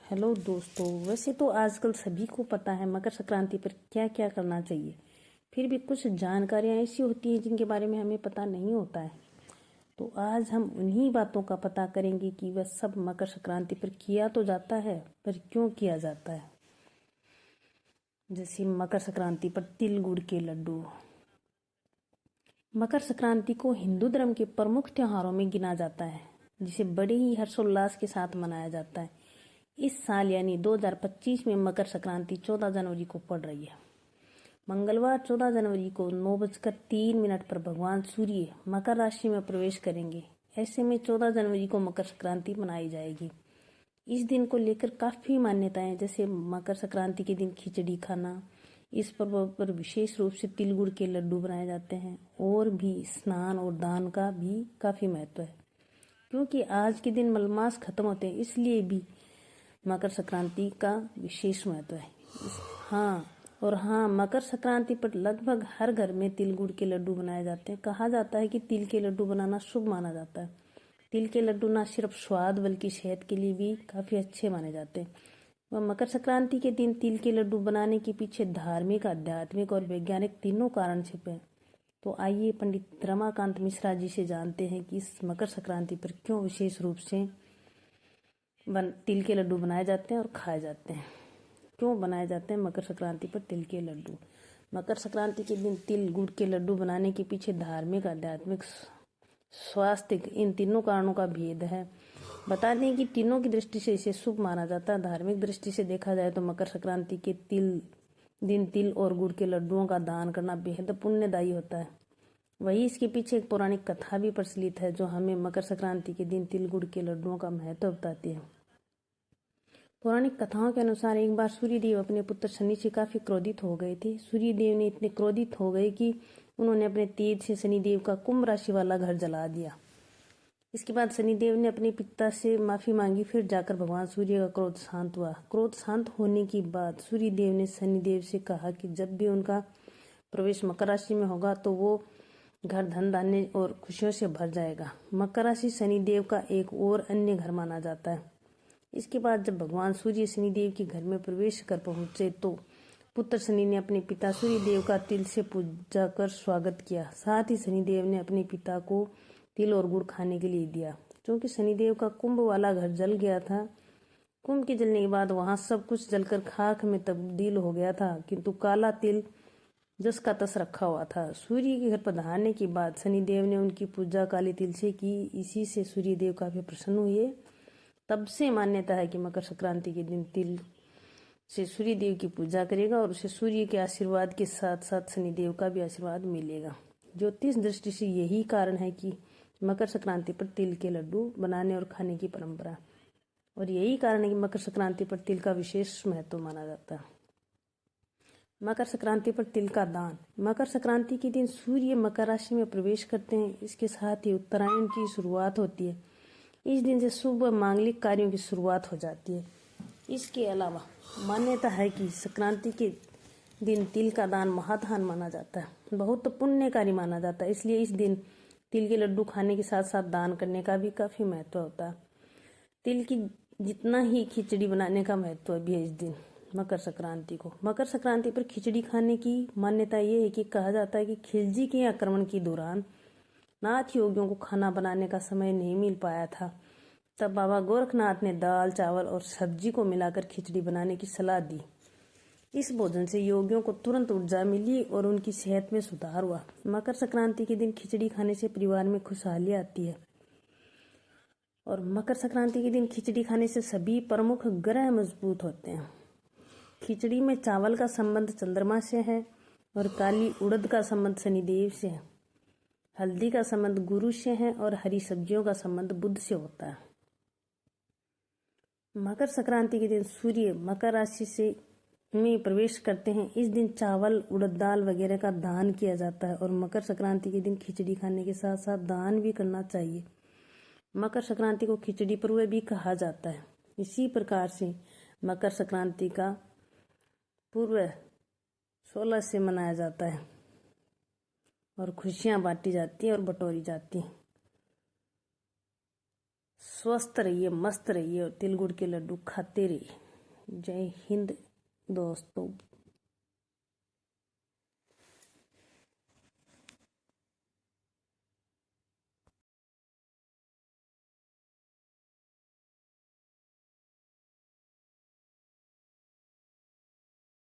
Hello दोस्तों। वैसे तो आजकल सभी को पता है मकर संक्रांति पर क्या क्या करना चाहिए, फिर भी कुछ जानकारियां ऐसी होती हैं जिनके बारे में हमें पता नहीं होता है। तो आज हम उन्हीं बातों का पता करेंगे कि वह सब मकर संक्रांति पर किया तो जाता है, पर क्यों किया जाता है। जैसे मकर संक्रांति पर तिल गुड़ के लड्डू। मकर संक्रांति को हिंदू धर्म के प्रमुख त्योहारों में गिना जाता है, जिसे बड़े ही हर्षोल्लास के साथ मनाया जाता है। इस साल यानी 2025 में मकर संक्रांति 14 जनवरी को पड़ रही है। मंगलवार 14 जनवरी को 9:03 पर भगवान सूर्य मकर राशि में प्रवेश करेंगे। ऐसे में 14 जनवरी को मकर संक्रांति मनाई जाएगी। इस दिन को लेकर काफी मान्यताएं, जैसे मकर संक्रांति के दिन खिचड़ी खाना, इस पर्व पर विशेष रूप से तिल गुड़ के लड्डू बनाए जाते हैं, और भी स्नान और दान का भी काफी महत्व है। क्योंकि आज के दिन मलमास खत्म होते हैं, इसलिए भी मकर संक्रांति का विशेष महत्व है। हाँ, मकर संक्रांति पर लगभग हर घर में तिल गुड़ के लड्डू बनाए जाते हैं। कहा जाता है कि तिल के लड्डू बनाना शुभ माना जाता है। तिल के लड्डू न सिर्फ स्वाद बल्कि सेहत के लिए भी काफी अच्छे माने जाते हैं। वह मकर संक्रांति के दिन तिल के लड्डू बनाने के पीछे धार्मिक, आध्यात्मिक और वैज्ञानिक तीनों कारण छिपे हैं। तो आइए पंडित रमाकांत मिश्रा जी से जानते हैं कि इस मकर संक्रांति पर क्यों विशेष रूप से तिल के लड्डू बनाए जाते हैं और खाए जाते हैं। क्यों बनाए जाते हैं मकर संक्रांति पर तिल के लड्डू। मकर संक्रांति के दिन तिल गुड़ के लड्डू बनाने के पीछे धार्मिक, आध्यात्मिक, स्वास्थ्य, इन तीनों कारणों का भेद है। बता दें कि तीनों की दृष्टि से इसे शुभ माना जाता है। धार्मिक दृष्टि से देखा जाए तो मकर संक्रांति के दिन तिल और गुड़ के लड्डुओं का दान करना बेहद पुण्यदायी होता है। वही इसके पीछे एक पौराणिक कथा भी प्रचलित है, जो हमें मकर संक्रांति के दिन तिल गुड़ के लड्डुओं का महत्व बताती है। पौराणिक कथाओं के अनुसार एक बार सूर्यदेव अपने पुत्र शनि से काफी क्रोधित हो गए थे। सूर्यदेव ने इतने क्रोधित हो गए कि उन्होंने अपने तेज से शनिदेव का कुंभ राशि वाला घर जला दिया। इसके बाद शनिदेव ने अपने पिता से माफी मांगी। फिर जाकर भगवान सूर्य का क्रोध शांत हुआ। क्रोध शांत होने के बाद सूर्यदेव ने शनिदेव से कहा कि जब भी उनका प्रवेश मकर राशि में होगा तो वो घर धन धान्य और खुशियों से भर जाएगा। मकर राशि शनिदेव का एक और अन्य घर माना जाता है। इसके बाद जब भगवान सूर्य शनिदेव के घर में प्रवेश कर पहुंचे तो पुत्र शनि ने अपने पिता सूर्यदेव का तिल से पूजा कर स्वागत किया। साथ ही शनिदेव ने अपने पिता को तिल और गुड़ खाने के लिए दिया। क्योंकि शनिदेव का कुंभ वाला घर जल गया था, कुंभ के जलने के बाद वहां सब कुछ जलकर खाक में तब्दील हो गया था, किंतु काला तिल जस का तस रखा हुआ था। सूर्य के घर पधारने के बाद शनिदेव ने उनकी पूजा काले तिल से की। इसी से सूर्यदेव काफी प्रसन्न हुए। तब से मान्यता है कि मकर संक्रांति के दिन तिल से सूर्यदेव की पूजा करेगा और उसे सूर्य के आशीर्वाद के साथ साथ शनिदेव का भी आशीर्वाद मिलेगा। ज्योतिष दृष्टि से यही कारण है कि मकर संक्रांति पर तिल के लड्डू बनाने और खाने की परंपरा, और यही कारण है कि मकर संक्रांति पर तिल का विशेष महत्व माना जाता है। मकर संक्रांति पर तिल का दान। मकर संक्रांति के दिन सूर्य मकर राशि में प्रवेश करते हैं। इसके साथ ही उत्तरायण की शुरुआत होती है। इस दिन से शुभ मांगलिक कार्यों की शुरुआत हो जाती है। इसके अलावा मान्यता है कि संक्रांति के दिन तिल का दान महादान माना जाता है, बहुत पुण्यकारी माना जाता है। इसलिए इस दिन तिल के लड्डू खाने के साथ साथ दान करने का भी काफी महत्व होता है। तिल की जितना ही खिचड़ी बनाने का महत्व भी है इस दिन मकर संक्रांति को। मकर संक्रांति पर खिचड़ी खाने की मान्यता ये है कि कहा जाता है कि खिलजी के आक्रमण के दौरान नाथ योगियों को खाना बनाने का समय नहीं मिल पाया था। तब बाबा गोरखनाथ ने दाल, चावल और सब्जी को मिलाकर खिचड़ी बनाने की सलाह दी। इस भोजन से योगियों को तुरंत ऊर्जा मिली और उनकी सेहत में सुधार हुआ। मकर संक्रांति के दिन खिचड़ी खाने से परिवार में खुशहाली आती है। और मकर संक्रांति के दिन खिचड़ी खाने से सभी प्रमुख ग्रह मजबूत होते हैं। खिचड़ी में चावल का संबंध चंद्रमा से है और काली उड़द का संबंध शनिदेव से है। हल्दी का संबंध गुरु से है और हरी सब्जियों का संबंध बुध से होता है। मकर संक्रांति के दिन सूर्य मकर राशि से में प्रवेश करते हैं। इस दिन चावल, उड़द दाल वगैरह का दान किया जाता है और मकर संक्रांति के दिन खिचड़ी खाने के साथ साथ दान भी करना चाहिए। मकर संक्रांति को खिचड़ी पर्व भी कहा जाता है। इसी प्रकार से मकर संक्रांति का पूर्व 16 से मनाया जाता है और खुशियां बांटी जाती है और बटोरी जाती है। स्वस्थ रहिए, मस्त रहिए और तिल गुड़ के लड्डू खाते रहिए। जय हिंद दोस्तों।